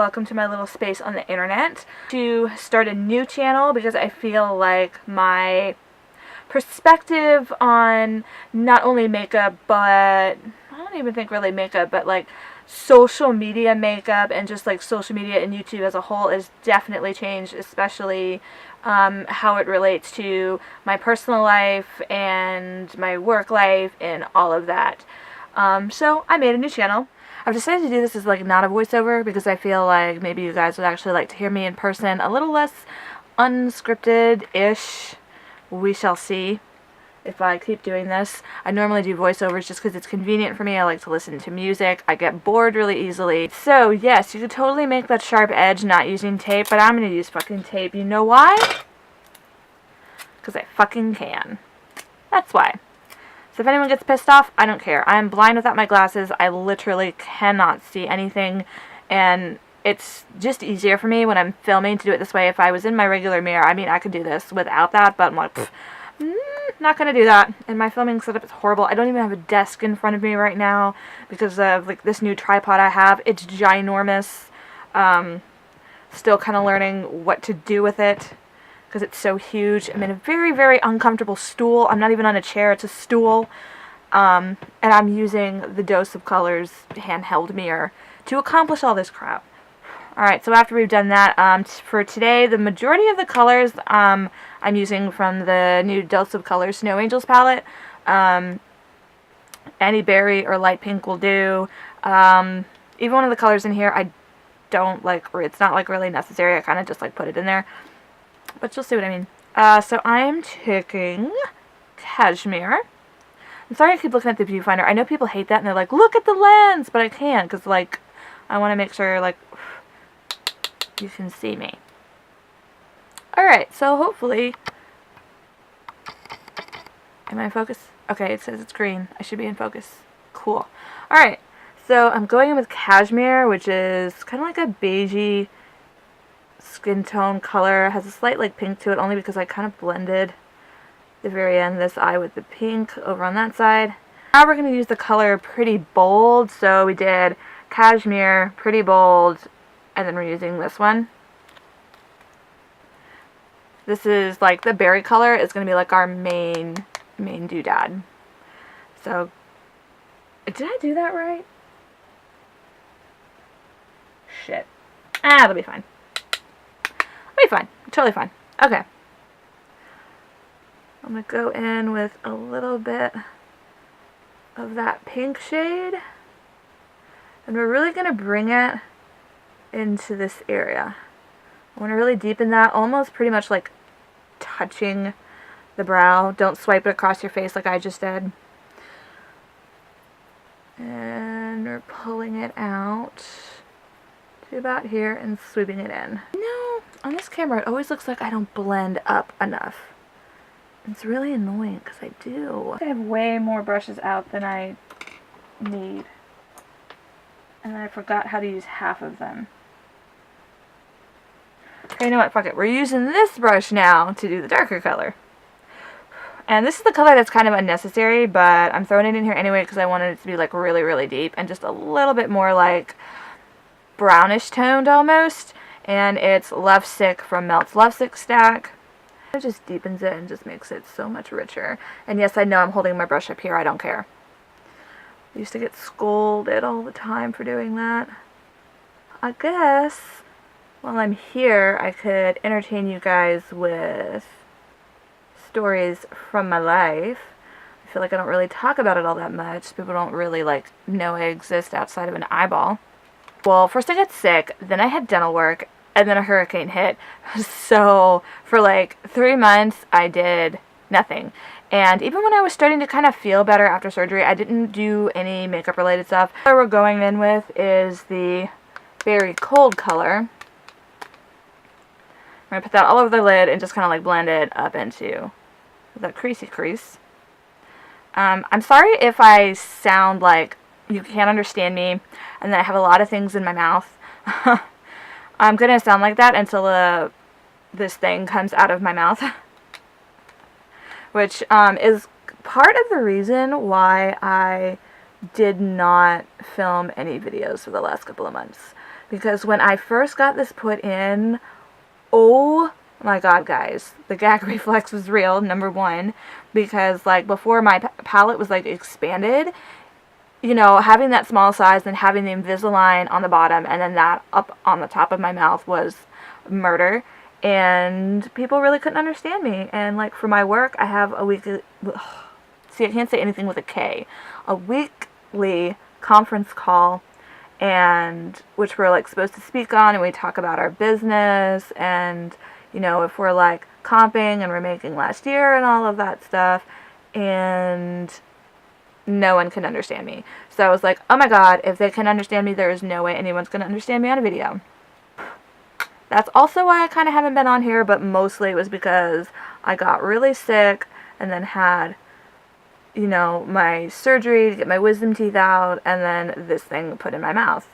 welcome to my little space on the internet to start a new channel because I feel like my perspective on not only makeup, but I don't even think really makeup, but like social media makeup and just like social media and YouTube as a whole has definitely changed, especially how it relates to my personal life and my work life and all of that. So I made a new channel. I've decided to do this as like not a voiceover because I feel like maybe you guys would actually like to hear me in person a little less unscripted-ish. We shall see if I keep doing this. I normally do voiceovers just because it's convenient for me. I like to listen to music. I get bored really easily. So yes, you could totally make that sharp edge not using tape, but I'm going to use fucking tape. You know why? Because I fucking can. That's why. So if anyone gets pissed off, I don't care. I am blind without my glasses. I literally cannot see anything, and it's just easier for me when I'm filming to do it this way. If I was in my regular mirror, I mean, I could do this without that, but I'm like, not gonna do that. And my filming setup is horrible. I don't even have a desk in front of me right now because of like this new tripod I have. It's ginormous. Still kind of learning what to do with it because it's so huge. I'm in a very, very uncomfortable stool. I'm not even on a chair, it's a stool. And I'm using the Dose of Colors handheld mirror to accomplish all this crap. Alright, so after we've done that, for today, the majority of the colors I'm using from the new Dose of Colors Snow Angels palette. Any berry or light pink will do. Even one of the colors in here I don't like, or it's not like really necessary. I kind of just like put it in there. But you'll see what I mean. So I am taking Cashmere. I'm sorry I keep looking at the viewfinder. I know people hate that and they're like, look at the lens! But I can't because, like, I want to make sure, like, you can see me. Alright, so hopefully... Am I in focus? Okay, it says it's green. I should be in focus. Cool. Alright, so I'm going in with Cashmere, which is kind of like a beigey skin tone color. It has a slight like pink to it only because I kind of blended the very end of this eye with the pink over on that side. Now we're going to use the color Pretty Bold. So we did Cashmere, Pretty Bold, and then we're using this one. This is like the berry color. It's going to be like our main doodad. So did I do that right? Shit. It'll be fine. It'll be fine. Totally fine. Okay. I'm going to go in with a little bit of that pink shade. And we're really going to bring it into this area. I want to really deepen that, almost pretty much like touching the brow. Don't swipe it across your face like I just did. And we're pulling it out to about here and sweeping it in. No, on this camera it always looks like I don't blend up enough. It's really annoying because I do. I have way more brushes out than I need. And then I forgot how to use half of them. Okay, you know what? Fuck it. We're using this brush now to do the darker color. And this is the color that's kind of unnecessary, but I'm throwing it in here anyway because I wanted it to be like really, really deep and just a little bit more like brownish toned almost. And it's Love Sick from Melt's Love Sick stack. It just deepens it and just makes it so much richer. And yes, I know I'm holding my brush up here. I don't care. I used to get scolded all the time for doing that. I guess while I'm here, I could entertain you guys with stories from my life. I feel like I don't really talk about it all that much. People don't really like know I exist outside of an eyeball. Well, first I got sick, then I had dental work, and then a hurricane hit. So for like 3 months, I did nothing. And even when I was starting to kind of feel better after surgery, I didn't do any makeup related stuff. The color we're going in with is the Berry Cold color. I'm going to put that all over the lid and just kind of like blend it up into the creasy crease. I'm sorry if I sound like you can't understand me and that I have a lot of things in my mouth. I'm going to sound like that until this thing comes out of my mouth. Which is part of the reason why I did not film any videos for the last couple of months. because when I first got this put in, oh my god, guys, the gag reflex was real, number one, because like before my palette was like expanded, you know, having that small size and having the Invisalign on the bottom and then that up on the top of my mouth was murder, and people really couldn't understand me. And like for my work, I have a weekly, see, I can't say anything with a K, a weekly conference call, and which we're like supposed to speak on, and we talk about our business and, you know, if we're like comping and we're making last year and all of that stuff, and no one can understand me. So I was like, oh my god, if they can understand me, there is no way anyone's going to understand me on a video. That's also why I kind of haven't been on here, but mostly it was because I got really sick and then had, you know, my surgery to get my wisdom teeth out, and then this thing put in my mouth.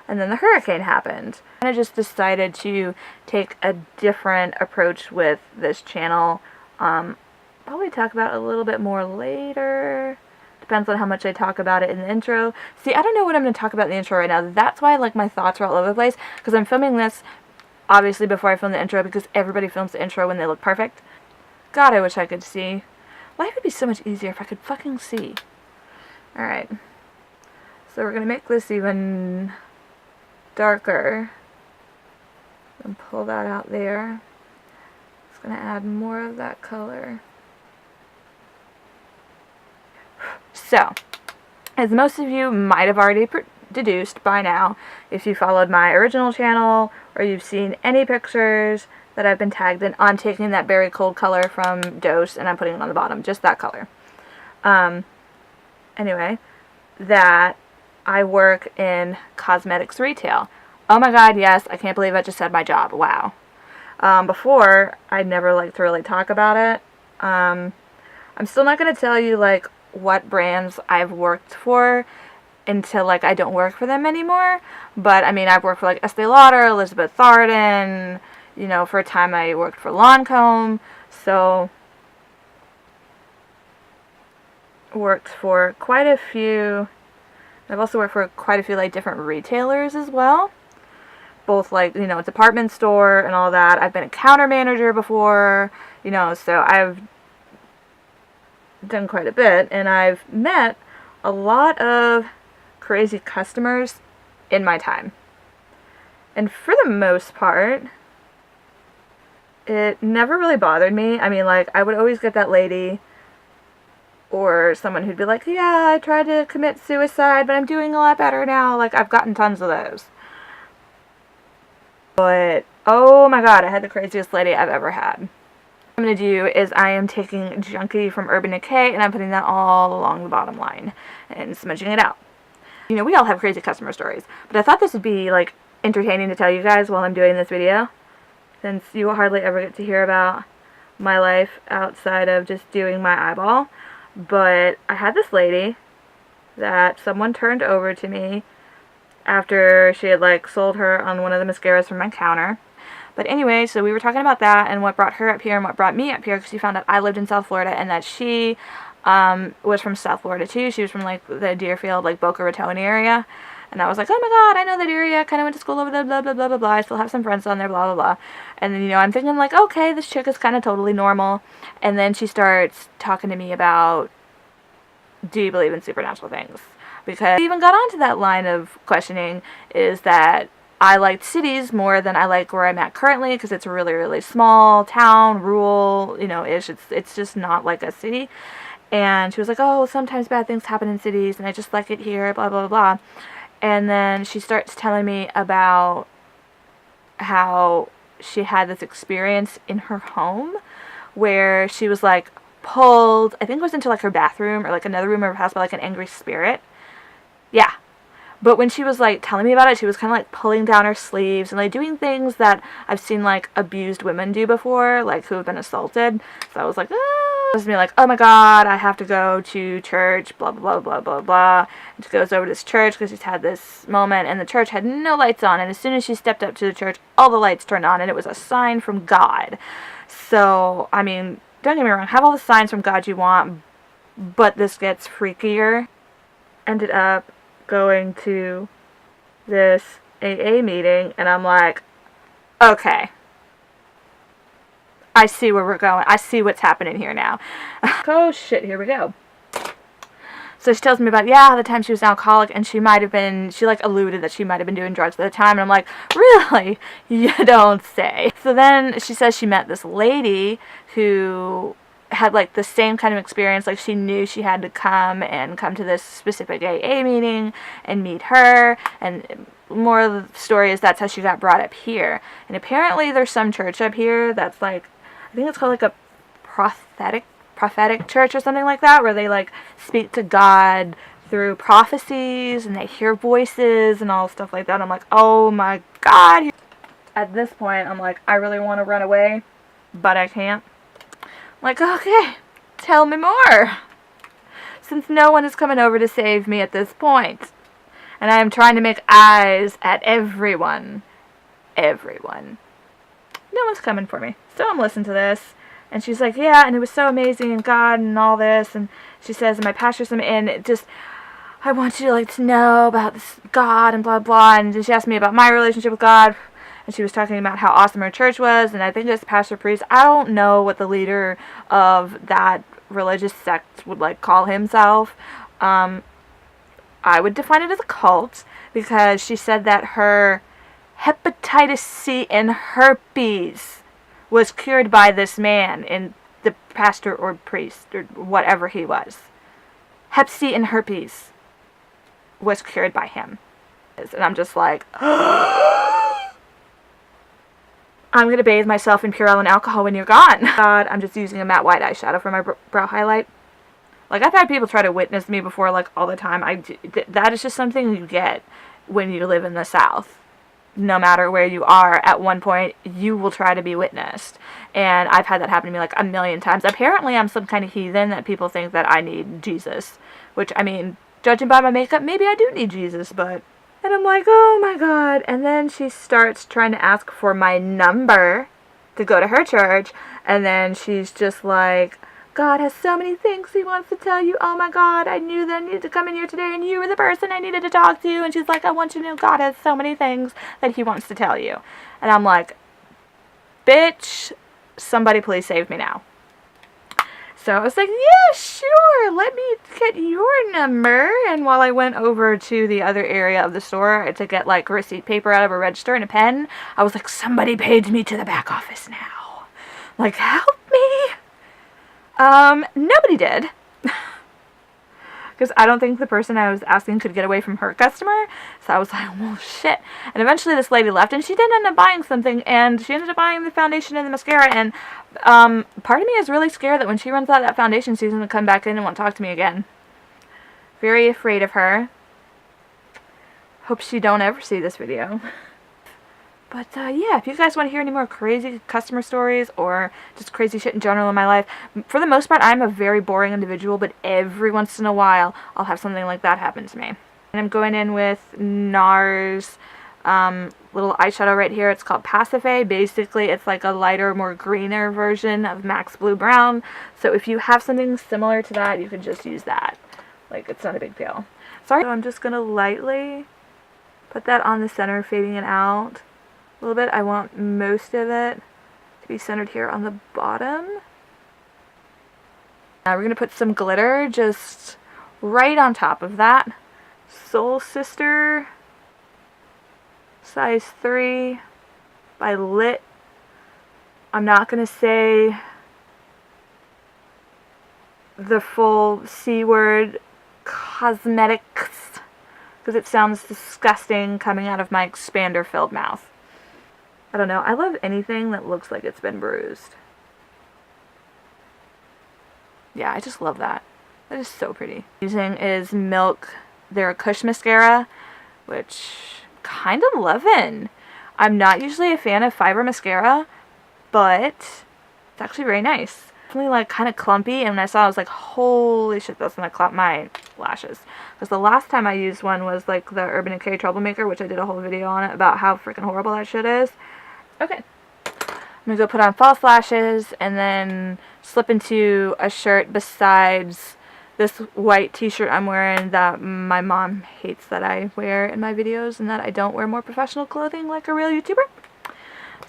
And then the hurricane happened. And I just decided to take a different approach with this channel. Probably talk about it a little bit more later. Depends on how much I talk about it in the intro. See, I don't know what I'm going to talk about in the intro right now. That's why like my thoughts are all over the place, because I'm filming this obviously before I film the intro, because everybody films the intro when they look perfect. God, I wish I could see. Life would be so much easier if I could fucking see. Alright. So we're going to make this even darker. And pull that out there. Just going to add more of that color. So, as most of you might have already deduced by now, if you followed my original channel or you've seen any pictures that I've been tagged in, I'm taking that berry cold color from Dose and I'm putting it on the bottom, just that color. Anyway, that I work in cosmetics retail. Oh my god, yes, I can't believe I just said my job. Wow. Before, I'd never liked to really talk about it. I'm still not going to tell you like what brands I've worked for until like I don't work for them anymore, but I mean I've worked for like Estee Lauder, Elizabeth Arden, you know, for a time I worked for Lancome, so worked for quite a few. I've also worked for quite a few like different retailers as well, both like, you know, department store and all that. I've been a counter manager before, you know, so I've done quite a bit, and I've met a lot of crazy customers in my time. And for the most part, it never really bothered me. I mean, like, I would always get that lady or someone who'd be like, yeah, I tried to commit suicide, but I'm doing a lot better now. Like, I've gotten tons of those. But, oh my god, I had the craziest lady I've ever had. What I'm going to do is I am taking Junkie from Urban Decay and I'm putting that all along the bottom line and smudging it out. You know, we all have crazy customer stories, but I thought this would be like entertaining to tell you guys while I'm doing this video, since you will hardly ever get to hear about my life outside of just doing my eyeball. But I had this lady that someone turned over to me after she had like sold her on one of the mascaras from my counter. But anyway, so we were talking about that and what brought her up here and what brought me up here, because she found out I lived in South Florida and that she was from South Florida too. She was from like the Deerfield, like Boca Raton area. And I was like, oh my god, I know that area. Kind of went to school over there, blah, blah, blah, blah, blah. I still have some friends on there, blah, blah, blah. And then, you know, I'm thinking like, okay, this chick is kind of totally normal. And then she starts talking to me about, do you believe in supernatural things? Because we even got onto that line of questioning, is that I liked cities more than I like where I'm at currently, because it's a really, really small town, rural, you know, ish. It's just not like a city. And she was like, oh, sometimes bad things happen in cities, and I just like it here, blah, blah, blah. And then she starts telling me about how she had this experience in her home where she was like pulled, I think it was into like her bathroom or like another room of her house by like an angry spirit. Yeah. But when she was like telling me about it, she was kind of like pulling down her sleeves and like doing things that I've seen like abused women do before, like who have been assaulted. So I was like, ah. It was me like, oh my god, I have to go to church, blah, blah, blah, blah, blah, blah. And she goes over to this church because she's had this moment, and the church had no lights on. And as soon as she stepped up to the church, all the lights turned on, and it was a sign from God. So, I mean, don't get me wrong, have all the signs from God you want, but this gets freakier. Ended up going to this AA meeting, and I'm like, okay, I see where we're going. I see what's happening here now. Oh shit, here we go. So she tells me about, yeah, the time she was an alcoholic, and she like alluded that she might have been doing drugs at the time, and I'm like, really? You don't say. So then she says she met this lady who had like the same kind of experience. Like, she knew she had to come to this specific AA meeting and meet her, and more of the story is that's how she got brought up here. And apparently there's some church up here that's like, I think it's called like a prophetic church or something like that, where they like speak to God through prophecies and they hear voices and all stuff like that. I'm like, oh my God. At this point, I'm like, I really want to run away, but I can't. I'm like, okay, tell me more. Since no one is coming over to save me at this point. And I am trying to make eyes at everyone. Everyone. No one's coming for me. So I'm listening to this. And she's like, yeah, and it was so amazing, and God, and all this. And she says, and my pastor's and it just, I want you to know about this God, and blah, blah. And she asked me about my relationship with God. And she was talking about how awesome her church was. And I think this pastor priest, I don't know what the leader of that religious sect would call himself. I would define it as a cult, because she said that her hepatitis C and herpes was cured by this man, and the pastor or priest or whatever he was. Hep C and herpes was cured by him. And I'm just like, I'm going to bathe myself in Purell and alcohol when you're gone. God, I'm just using a matte white eyeshadow for my brow highlight. Like, I've had people try to witness me before, all the time. That is just something you get when you live in the South. No matter where you are, at one point, you will try to be witnessed. And I've had that happen to me a million times. Apparently, I'm some kind of heathen that people think that I need Jesus. Which, I mean, judging by my makeup, maybe I do need Jesus, but... And I'm like, oh my God. And then she starts trying to ask for my number to go to her church. And then she's just like, God has so many things he wants to tell you. Oh my God, I knew that I needed to come in here today, and you were the person I needed to talk to. And she's like, I want you to know God has so many things that he wants to tell you. And I'm like, bitch, somebody please save me now. So I was like, yeah, sure, let me get your number. And while I went over to the other area of the store to get receipt paper out of a register and a pen, I was like, somebody page me to the back office now. Help me. Nobody did. Because I don't think the person I was asking could get away from her customer. So I was like, well, shit. And eventually this lady left, and she did end up buying something, and she ended up buying the foundation and the mascara, and part of me is really scared that when she runs out of that foundation, she's going to come back in and won't talk to me again. Very afraid of her. Hope she don't ever see this video. But, yeah, if you guys want to hear any more crazy customer stories or just crazy shit in general in my life, for the most part, I'm a very boring individual, but every once in a while, I'll have something like that happen to me. And I'm going in with NARS little eyeshadow right here. It's called Pacife. Basically, it's like a lighter, more greener version of MAC's Blue Brown. So if you have something similar to that, you can just use that. It's not a big deal. Sorry. So I'm just going to lightly put that on the center, fading it out a little bit. I want most of it to be centered here on the bottom. Now we're going to put some glitter just right on top of that. Soul Sister, size 3 by Lit. I'm not going to say the full C word, cosmetics, because it sounds disgusting coming out of my expander-filled mouth. I don't know. I love anything that looks like it's been bruised. Yeah, I just love that. That is so pretty. Using is Milk, their Kush mascara, which kind of loving. I'm not usually a fan of fiber mascara, but it's actually very nice. Definitely kind of clumpy, and when I saw it, I was like, holy shit, that's gonna clump my lashes. Because the last time I used one was the Urban Decay Troublemaker, which I did a whole video on it about how freaking horrible that shit is. Okay. I'm gonna go put on false lashes and then slip into a shirt besides this white t-shirt I'm wearing that my mom hates that I wear in my videos, and that I don't wear more professional clothing like a real YouTuber.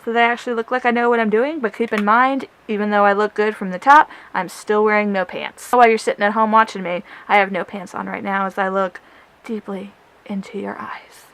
So they actually look like I know what I'm doing, but keep in mind, even though I look good from the top, I'm still wearing no pants. While you're sitting at home watching me, I have no pants on right now as I look deeply into your eyes.